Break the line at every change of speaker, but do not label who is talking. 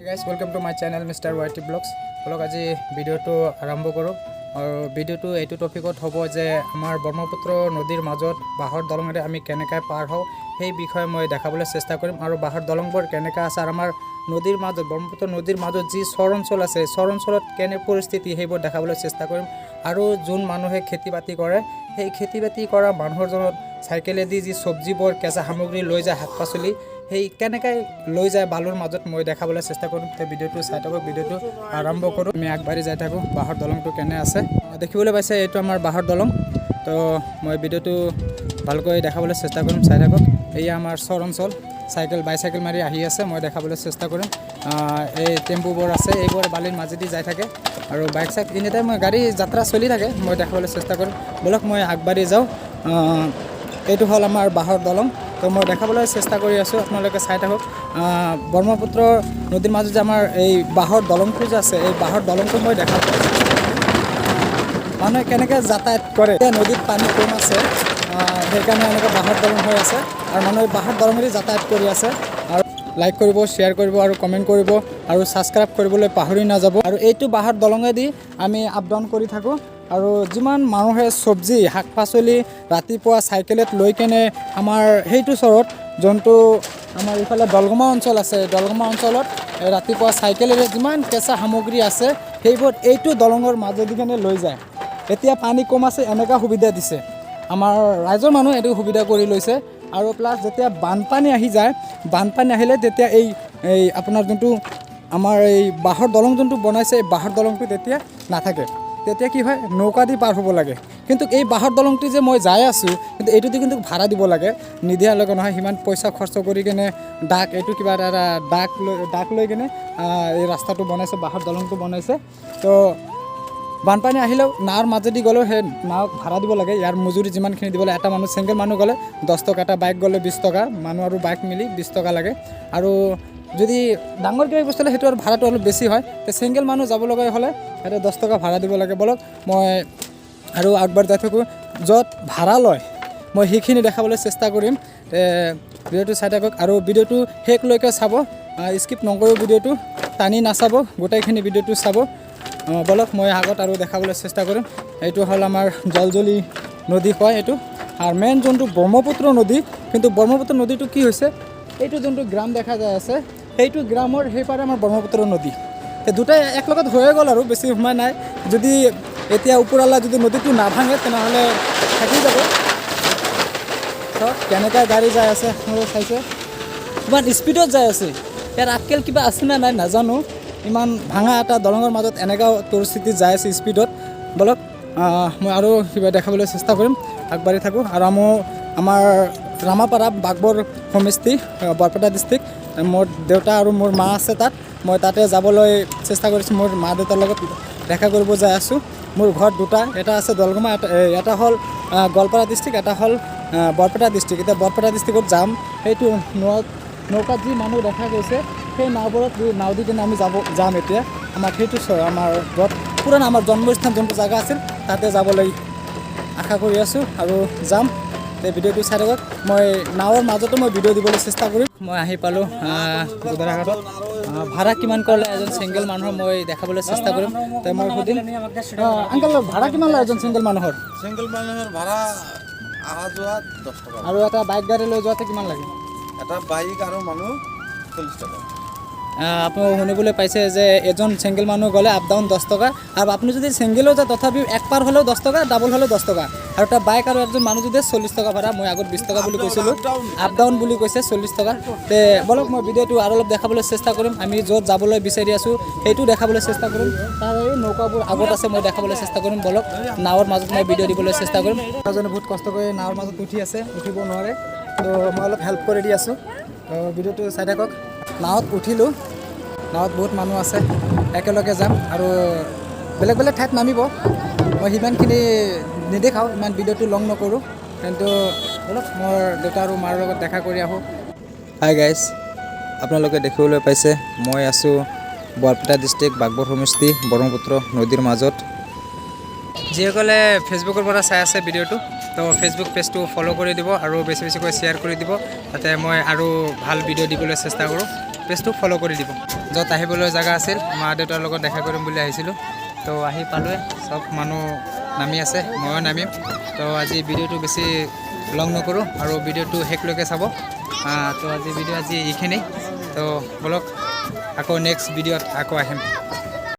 Guys welcome to my channel mister YT blogs. বলক আজি ভিডিঅ'টো আৰম্ভ কৰোঁ আৰু ভিডিঅ'টো এইটো টপিকত হ'ব যে আমাৰ ব্ৰহ্মপুত্ৰ নদীৰ মাজত বাঁহৰ দলঙেৰে আমি কেনেকৈ পাৰ হওঁ সেই বিষয়ে মই দেখাবলৈ চেষ্টা কৰিম আৰু বাঁহৰ দলংবোৰ কেনেকৈ আছে আৰু আমাৰ নদীৰ মাজত ব্ৰহ্মপুত্ৰ নদীৰ মাজত যি চৰ অঞ্চল আছে চৰ অঞ্চলত কেনে পৰিস্থিতি সেইবোৰ দেখাবলৈ চেষ্টা কৰিম আৰু যোন মানুহে খেতি বাতি কৰে সেই খেতি বাতি কৰা মানুহৰ জনত চাইকেলেদি যি চব্জিবোৰ কেঁচা সামগ্ৰী লৈ যায় শাক পাচলি সেই কেনেকৈ লৈ যায় বালুৰ মাজত মই দেখাবলৈ চেষ্টা কৰিম। সেই ভিডিঅ'টো চাই থাকক, ভিডিঅ'টো আৰম্ভ কৰোঁ। আমি আগবাঢ়ি যাই থাকোঁ। বাঁহৰ দলংটো কেনে আছে দেখিবলৈ পাইছে, এইটো আমাৰ বাঁহৰ দলং। তো মই ভিডিঅ'টো ভালকৈ দেখাবলৈ চেষ্টা কৰিম, চাই থাকক। এয়া আমাৰ চৰ অঞ্চল, বাইচাইকেল মাৰি আহি আছে, মই দেখাবলৈ চেষ্টা কৰিম। এই টেম্পুবোৰ আছে, এইবোৰ বালিৰ মাজেদি যাই থাকে আৰু বাইক চাইক এনি টাইম গাড়ী যাত্ৰা চলি থাকে, মই দেখাবলৈ চেষ্টা কৰিম। বলক মই আগবাঢ়ি যাওঁ। এইটো হ'ল আমাৰ বাঁহৰ দলং। তো মই দেখাবলৈ চেষ্টা কৰি আছোঁ, আপোনালোকে চাই থাকক। ব্ৰহ্মপুত্ৰ নদীৰ মাজত যে আমাৰ এই বাঁহৰ দলংটো যে আছে, এই বাঁহৰ দলংটো মই দেখাবলৈ মানুহে কেনেকৈ যাতায়াত কৰে। নদীত পানী কম আছে, সেইকাৰণে এনেকৈ বাঁহৰ দলং হৈ আছে আৰু মানুহে বাঁহৰ দলঙেদি যাতায়াত কৰি আছে। আৰু লাইক কৰিব, শ্বেয়াৰ কৰিব আৰু কমেণ্ট কৰিব আৰু ছাবস্ক্ৰাইব কৰিবলৈ পাহৰি নাযাব। আৰু এইটো বাঁহৰ দলঙেদি আমি আপ ডাউন কৰি থাকোঁ আৰু যিমান মানুহে চব্জি শাক পাচলি ৰাতিপুৱা চাইকেলত লৈ কেনে আমাৰ সেইটো চৰত যোনটো আমাৰ ইফালে দলগমা অঞ্চল আছে, দলগমা অঞ্চলত ৰাতিপুৱা চাইকেলেৰে যিমান কেঁচা সামগ্ৰী আছে সেইবোৰ এইটো দলঙৰ মাজেদি কেনে লৈ যায়। এতিয়া পানী কম আছে, এনেকুৱা সুবিধা দিছে আমাৰ ৰাইজৰ মানুহ, এইটো সুবিধা কৰি লৈছে। আৰু প্লাছ যেতিয়া বানপানী আহি যায়, বানপানী আহিলে তেতিয়া এই আপোনাৰ যোনটো আমাৰ এই বাঁহৰ দলং যোনটো বনাইছে, এই বাঁহৰ দলংটো তেতিয়া নাথাকে। তেতিয়া কি হয়, নৌকা দি পাৰ হ'ব লাগে। কিন্তু এই বাঁহৰ দলংটো যে মই যাই আছোঁ, কিন্তু এইটো দি কিন্তু ভাড়া দিব লাগে, নিদিয়ালৈকে নহয়। সিমান পইচা খৰচ কৰি কেনে এইটো কিবা এটা ডাক লৈ কেনে এই ৰাস্তাটো বনাইছে, বাঁহৰ দলংটো বনাইছে। তো বানপানী আহিলেও নাৱৰ মাজেদি গ'লেও সেই নাৱক ভাড়া দিব লাগে। ইয়াৰ মজুৰি যিমানখিনি দিব লাগে, এটা মানুহ চিংগল মানুহ গ'লে 10 টকা, এটা বাইক গ'লে 20 টকা, মানুহ আৰু বাইক মিলি 20 টকা লাগে। আৰু যদি ডাঙৰ কিবা বস্তু হ'লে সেইটো আৰু ভাড়াটো অলপ বেছি হয়। তো চিংগল মানুহ যাব লগা হ'লে সেইটো 10 টকা ভাড়া দিব লাগে। বলক মই আৰু আগবাঢ়ি যাই থাকোঁ। য'ত ভাড়া লয় মই সেইখিনি দেখাবলৈ চেষ্টা কৰিম। ভিডিঅ'টো চাই থাকক আৰু ভিডিঅ'টো শেষলৈকে চাব, স্কিপ নকৰোঁ, ভিডিঅ'টো টানি নাচাব, গোটেইখিনি ভিডিঅ'টো চাব। বলক মই আগত আৰু দেখাবলৈ চেষ্টা কৰিম। এইটো হ'ল আমাৰ জলজলি নদী কয় এইটো, আৰু মেইন যোনটো ব্ৰহ্মপুত্ৰ নদী। কিন্তু ব্ৰহ্মপুত্ৰ নদীটো কি হৈছে, এইটো যোনটো গ্ৰাম দেখা যায় আছে, সেইটো গ্ৰামৰ সেইপাৰে আমাৰ ব্ৰহ্মপুত্ৰ নদী। এই দুটাই একেলগত হৈয়ে গ'ল আৰু বেছি সময় নাই। যদি এতিয়া ওপৰৱালা যদি নদীটো নাভাঙে তেনেহ'লে থাকি যাব। চব কেনেকৈ গাড়ী যাই আছে আপোনালোকে চাইছে, ইমান স্পীডত যাই আছে। ইয়াৰ আক্কেল কিবা আছে নে নাই নাজানো, ইমান ভাঙা এটা দলঙৰ মাজত এনেকুৱা পৰিস্থিতি যাই আছে স্পীডত। বলক মই আৰু কিবা দেখাবলৈ চেষ্টা কৰিম, আগবাঢ়ি থাকোঁ। আৰু আমাৰ ৰামাপাৰা বাঘবৰ সমষ্টি, বৰপেটা ডিষ্ট্ৰিক্ট। মোৰ দেউতা আৰু মোৰ মা আছে তাত, মই তাতে যাবলৈ চেষ্টা কৰিছোঁ। মোৰ মা দেউতাৰ লগত দেখা কৰিব যাই আছোঁ। মোৰ ঘৰ দুটা, এটা আছে দলগমা, এটা হ'ল গোৱালপাৰা ডিষ্ট্ৰিক্ট, এটা হ'ল বৰপেটা ডিষ্ট্ৰিক্ট। এতিয়া বৰপেটা ডিষ্ট্ৰিক্টত যাম, সেইটো নৌকাত যি মানুহ দেখা গৈছে সেই নাওবোৰত নাও দি কিনে আমি যাম এতিয়া। আমাৰ সেইটো আমাৰ পুৰণা আমাৰ জন্মস্থান যোনটো জেগা আছিল তাতে যাবলৈ আশা কৰি আছোঁ আৰু যাম। এই ভিডিঅ'টো চাই থাকক। মই নাৱৰ মাজতো মই ভিডিঅ' দিবলৈ চেষ্টা কৰিম। মই আহি পালোঁ গোদাৰাঘাটত। ভাড়া কিমান কৰিলে এজন ছিংগল মানুহৰ মই দেখাবলৈ চেষ্টা কৰিম। তো মই সুধিম, আংকল ভাড়া কিমান লয় এজন ছিংগল মানুহৰ?
ছিংগল মানুহৰ ভাড়া অহা যোৱা 10 টকা।
আৰু এটা বাইক গাড়ী লৈ যোৱাতে কিমান লাগে?
এটা বাইক আৰু মানুহ 40 টকা।
আপুনি শুনিবলৈ পাইছে যে এজন ছিংগল মানুহ গ'লে আপ ডাউন 10 টকা, আৰু আপুনি যদি ছিংগলো যায় তথাপিও এক পাৰ হ'লেও 10 টকা, ডাবল হ'লেও 10 টকা। আৰু এটা বাইক আৰু এজন মানুহ যদি 40 টকা ভাড়া। মই আগত 20 টকা বুলি কৈছিলোঁ, আপ ডাউন বুলি কৈছে 40 টকা। তে বলক মই ভিডিঅ'টো আৰু অলপ দেখাবলৈ চেষ্টা কৰিম। আমি য'ত যাবলৈ বিচাৰি আছোঁ সেইটো দেখাবলৈ চেষ্টা কৰিম। তাৰ এই নৌকাবোৰ আগত আছে, মই দেখাবলৈ চেষ্টা কৰিম। বলক নাৱৰ মাজত মই ভিডিঅ' দিবলৈ চেষ্টা কৰিম। এজনে বহুত কষ্ট কৰি নাৱৰ মাজত উঠি আছে, উঠিব নোৱাৰে। তো মই অলপ হেল্প কৰি দি আছোঁ। তো ভিডিঅ'টো চাই থাকক। নাৱত উঠিলোঁ, নাৱত বহুত মানুহ আছে, একেলগে যাম আৰু বেলেগ বেলেগ ঠাইত নামিব। মই সিমানখিনি নেদেখাওঁ, ইমান ভিডিঅ'টো লং নকৰোঁ। কিন্তু অলপ মোৰ দেউতা আৰু মাৰ লগত দেখা কৰি আহোঁ। হাই গাইজ, আপোনালোকে দেখিবলৈ পাইছে মই আছোঁ বৰপেটা ডিষ্ট্ৰিক্ট বাঘবৰ সমষ্টি ব্ৰহ্মপুত্ৰ নদীৰ মাজত। যিসকলে ফেচবুকৰ পৰা চাই আছে ভিডিঅ'টো, তো ফেচবুক পেজটো ফ'ল' কৰি দিব আৰু বেছি বেছিকৈ শ্বেয়াৰ কৰি দিব, যাতে মই আৰু ভাল ভিডিঅ' দিবলৈ চেষ্টা কৰোঁ। পেজটো ফ'ল' কৰি দিব। য'ত আহিবলৈ জেগা আছিল মা দেউতাৰ লগত দেখা কৰিম বুলি আহিছিলোঁ, তো আহি পালোৱে। চব মানুহ নামি আছে, ময়ো নামিম। তো আজি ভিডিঅ'টো বেছি লং নকৰোঁ আৰু ভিডিঅ'টো শেষলৈকে চাব। তো আজি ভিডিঅ' এইখিনি। তো বলক আকৌ নেক্সট ভিডিঅ'ত আকৌ আহিম।